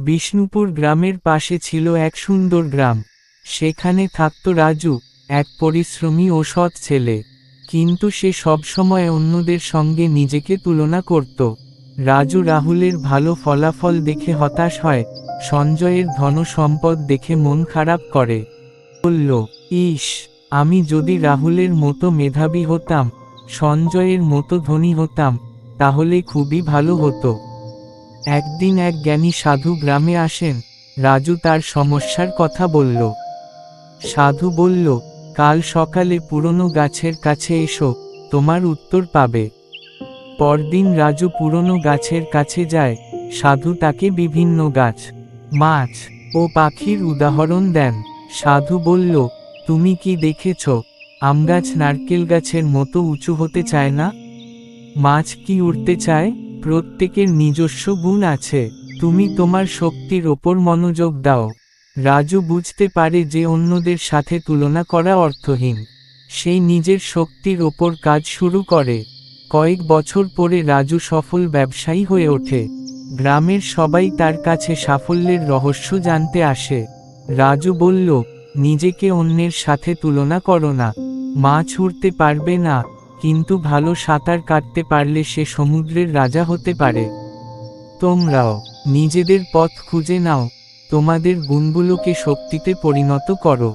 বিষ্ণুপুর গ্রামের পাশে ছিল এক সুন্দর গ্রাম। সেখানে থাকত রাজু, এক পরিশ্রমী ও সৎ ছেলে। কিন্তু সে সবসময় অন্যদের সঙ্গে নিজেকে তুলনা করত। রাজু রাহুলের ভালো ফলাফল দেখে হতাশ হয়, সঞ্জয়ের ধন সম্পদ দেখে মন খারাপ করে। বলল, ইস, আমি যদি রাহুলের মতো মেধাবী হতাম, সঞ্জয়ের মতো ধনী হতাম, তাহলে খুবই ভালো হতো। একদিন এক জ্ঞানী সাধু গ্রামে আসেন। রাজু তার সমস্যার কথা বলল। সাধু বলল, কাল সকালে পুরনো গাছের কাছে এসো, তোমার উত্তর পাবে। পরদিন রাজু পুরনো গাছের কাছে যায়। সাধু তাকে বিভিন্ন গাছ, মাছ ও পাখির উদাহরণ দেন। সাধু বলল, তুমি কি দেখেছ, আমগাছ নারকেল গাছের মতো উঁচু হতে চায় না? মাছ কি উড়তে চায়? প্রত্যেকের নিজস্ব গুণ আছে, তুমি তোমার শক্তির ওপর মনোযোগ দাও। রাজু বুঝতে পারে যে অন্যদের সাথে তুলনা করা অর্থহীন। সে নিজের শক্তির ওপর কাজ শুরু করে। কয়েক বছর পরে রাজু সফল ব্যবসায়ী হয়ে ওঠে। গ্রামের সবাই তার কাছে সাফল্যের রহস্য জানতে আসে। রাজু বলল, নিজেকে অন্যের সাথে তুলনা করো না। মাছ উড়তে পারবে না, কিন্তু ভালো সাঁতার কাটতে পারলে সে সমুদ্রের রাজা হতে পারে। তোমরাও নিজেদের পথ খুঁজে নাও, তোমাদের গুণগুলোকে শক্তিতে পরিণত করো।